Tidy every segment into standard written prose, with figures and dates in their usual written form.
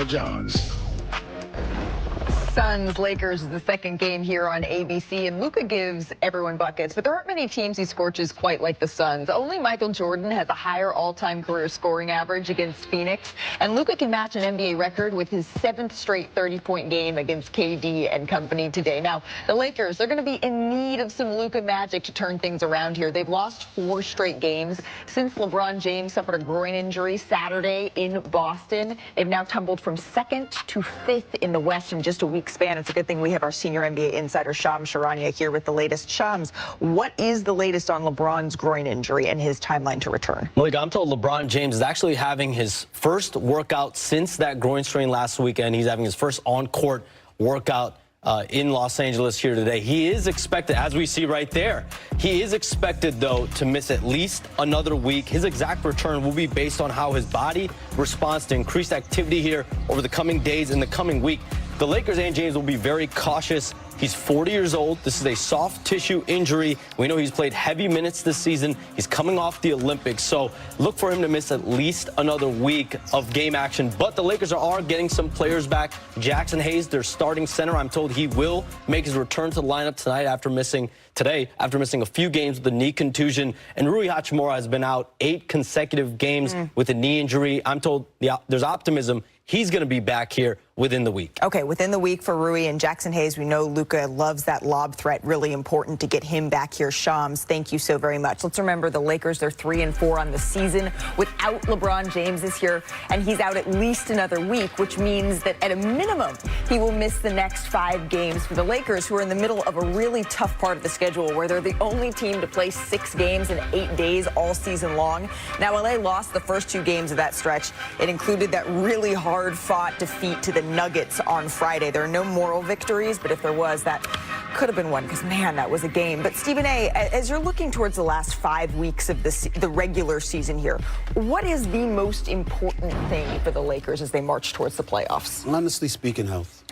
for Johns. Suns Lakers is the second game here on ABC, and Luka gives everyone buckets, but there aren't many teams he scorches quite like the Suns. Only Michael Jordan has a higher all-time career scoring average against Phoenix, and Luka can match an NBA record with his 7th straight 30-point game against KD and company today. Now, the Lakers, they're going to be in need of some Luka magic to turn things around here. They've lost 4 straight games since LeBron James suffered a groin injury Saturday in Boston. They've now tumbled from 2nd to 5th in the West in just a week span. It's a good thing we have our senior NBA insider Shams Charania here with the latest. Shams, what is the latest on LeBron's groin injury and his timeline to return? Malika, I'm told LeBron James is actually having his first workout since that groin strain last weekend. He's having his first on-court workout in Los Angeles here today. He is expected, as we see right there, he is expected, though, to miss at least another week. His exact return will be based on how his body responds to increased activity here over the coming days and the coming week. The Lakers and James will be very cautious. He's 40 years old. This is a soft tissue injury. We know he's played heavy minutes this season. He's coming off the Olympics, so look for him to miss at least another week of game action. But the Lakers are getting some players back. Jackson Hayes, their starting center, I'm told he will make his return to the lineup tonight after missing a few games with a knee contusion. And Rui Hachimura has been out 8 consecutive games with a knee injury. I'm told there's optimism he's going to be back here within the week. Okay, within the week for Rui and Jackson Hayes. We know Luka loves that lob threat. Really important to get him back here. Shams, thank you so very much. Let's remember the Lakers, they're 3-4 on the season without LeBron James this year, and he's out at least another week, which means that at a minimum, he will miss the next 5 games for the Lakers, who are in the middle of a really tough part of the schedule where they're the only team to play 6 games in 8 days all season long. Now, LA lost the first 2 games of that stretch. It included that really hard-fought defeat to the Nuggets on Friday. There are no moral victories, but if there was, that could have been one, because, man, that was a game. But, Stephen A., as you're looking towards the last 5 weeks of the regular season here, what is the most important thing for the Lakers as they march towards the playoffs? Honestly speaking, health.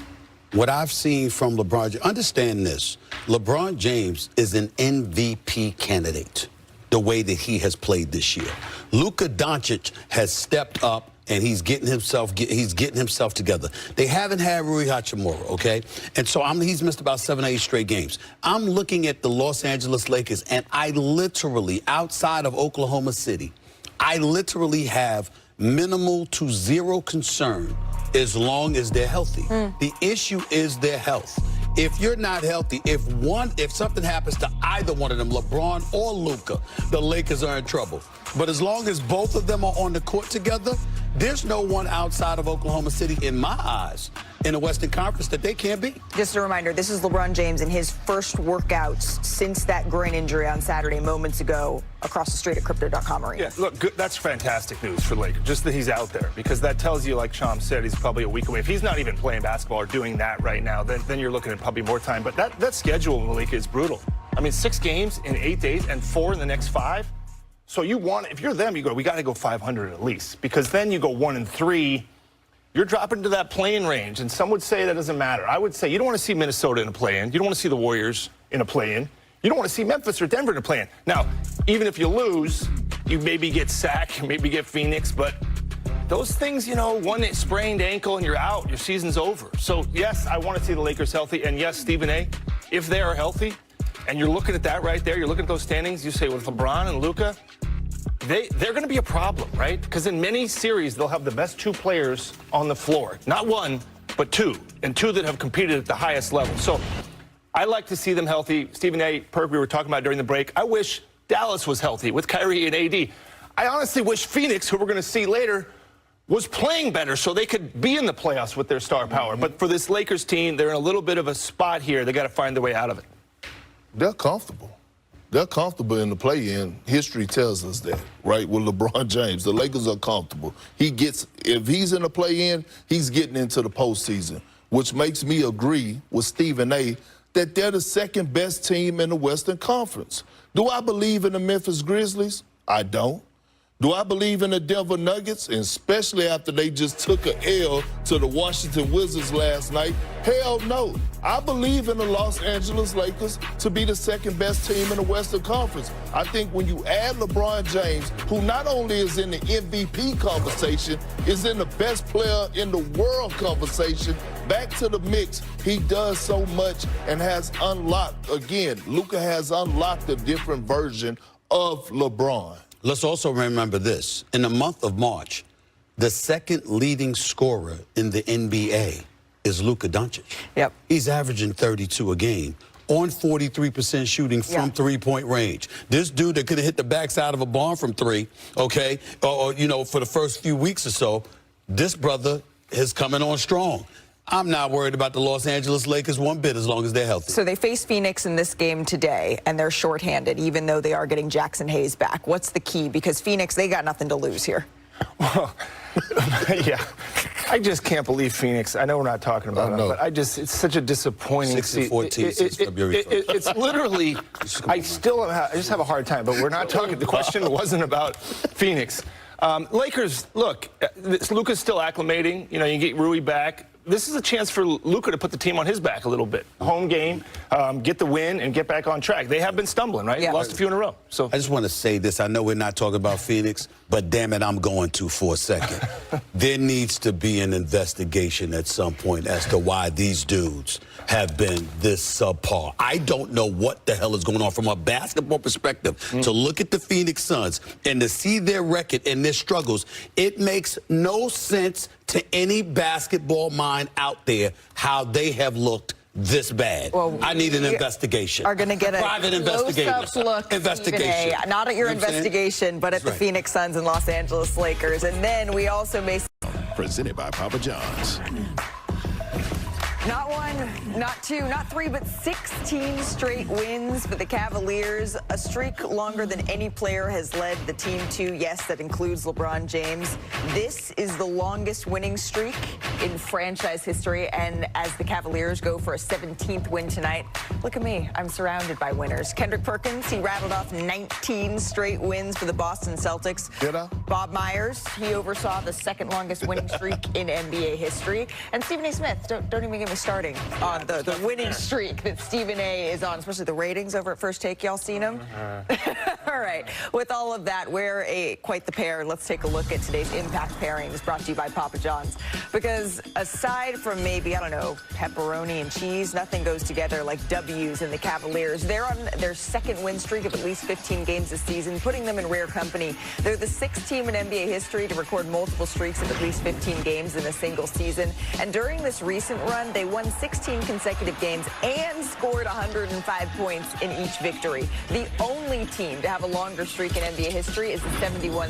What I've seen from LeBron, understand this, LeBron James is an MVP candidate the way that he has played this year. Luka Doncic has stepped up, and he's getting himself together. They haven't had Rui Hachimura, okay? And so he's missed about 7 or 8 straight games. I'm looking at the Los Angeles Lakers, and I literally, outside of Oklahoma City, I literally have minimal to zero concern as long as they're healthy. The issue is their health. If you're not healthy, if something happens to either one of them, LeBron or Luka, the Lakers are in trouble. But as long as both of them are on the court together, there's no one outside of Oklahoma City, in my eyes, in the Western Conference that they can't beat. Just a reminder, this is LeBron James in his first workouts since that groin injury on Saturday moments ago across the street at Crypto.com arena. Yeah, look, that's fantastic news for Lakers, just that he's out there, because that tells you, like Shams said, he's probably a week away. If he's not even playing basketball or doing that right now, then you're looking at probably more time. But that schedule, Malika, is brutal. I mean, 6 games in 8 days and 4 in the next 5. So if you're them, you go, we got to go 500 at least, because then you go 1-3, you're dropping to that play-in range, and some would say that doesn't matter. I would say you don't want to see Minnesota in a play-in. You don't want to see the Warriors in a play-in. You don't want to see Memphis or Denver in a play-in. Now, even if you lose, you maybe get Sac, maybe get Phoenix, but those things, one sprained ankle and you're out, your season's over. So, yes, I want to see the Lakers healthy, and yes, Stephen A., if they are healthy, and you're looking at that right there, you're looking at those standings, you say with LeBron and Luka, they're going to be a problem, right? Because in many series, they'll have the best 2 players on the floor. Not 1, but 2, and 2 that have competed at the highest level. So I like to see them healthy. Stephen A., Perk, we were talking about during the break. I wish Dallas was healthy with Kyrie and AD. I honestly wish Phoenix, who we're going to see later, was playing better so they could be in the playoffs with their star power. But for this Lakers team, they're in a little bit of a spot here. They got to find their way out of it. They're comfortable. They're comfortable in the play-in. History tells us that, right? With LeBron James, the Lakers are comfortable. If he's in the play-in, he's getting into the postseason, which makes me agree with Stephen A. that they're the 2nd-best team in the Western Conference. Do I believe in the Memphis Grizzlies? I don't. Do I believe in the Denver Nuggets, and especially after they just took an L to the Washington Wizards last night? Hell no. I believe in the Los Angeles Lakers to be the second-best team in the Western Conference. I think when you add LeBron James, who not only is in the MVP conversation, is in the best player in the world conversation, back to the mix, he does so much and has unlocked, again, Luka has unlocked a different version of LeBron. Let's also remember this. In the month of March, the second leading scorer in the NBA is Luka Doncic. Yep. He's averaging 32 a game on 43% shooting from three-point range. This dude that could have hit the backside of a barn from three, okay, or you know, for the first few weeks or so, this brother is coming on strong. I'm not worried about the Los Angeles Lakers one bit as long as they're healthy. So they face Phoenix in this game today, and they're shorthanded, even though they are getting Jackson Hayes back. What's the key? Because Phoenix, they got nothing to lose here. Well, yeah. I just can't believe Phoenix. I know we're not talking about it, but it's such a disappointing 6-14 since February 1st. It's literally, I just have a hard time, but we're not talking. The question wasn't about Phoenix. Lakers, look, Luka's still acclimating. You know, you get Rui back. This is a chance for Luka to put the team on his back a little bit. Home game, get the win, and get back on track. They have been stumbling, right? Yeah. Lost a few in a row. So I just want to say this. I know we're not talking about Phoenix, but damn it, I'm going to for a second. There needs to be an investigation at some point as to why these dudes have been this subpar. I don't know what the hell is going on from a basketball perspective. To look at the Phoenix Suns and to see their record and their struggles, it makes no sense to any basketball mind out there how they have looked this bad. Well, I need an investigation. Are going to get a private investigation. Look, investigation. Not at your You know investigation, but at the Phoenix Suns and Los Angeles Lakers. And then we also may... Presented by Papa John's. Not one, not two, not three, but 16 straight wins for the Cavaliers. A streak longer than any player has led the team to. Yes, that includes LeBron James. This is the longest winning streak in franchise history. And as the Cavaliers go for a 17th win tonight, look at me. I'm surrounded by winners. Kendrick Perkins, he rattled off 19 straight wins for the Boston Celtics. Did I? Bob Myers, he oversaw the second longest winning streak in NBA history. And Stephen A. Smith, don't even get me starting on the winning streak that Stephen A. is on, especially the ratings over at First Take. Y'all seen them? All right. With all of that, we're quite the pair. Let's take a look at today's Impact Pairings brought to you by Papa John's. Because aside from maybe, I don't know, pepperoni and cheese, nothing goes together like W's in the Cavaliers. They're on their second win streak of at least 15 games this season, putting them in rare company. They're the sixth team in NBA history to record multiple streaks of at least 15 games in a single season. And during this recent run, they won 16 consecutive games and scored 105 points in each victory. The only team to have a longer streak in NBA history is the 71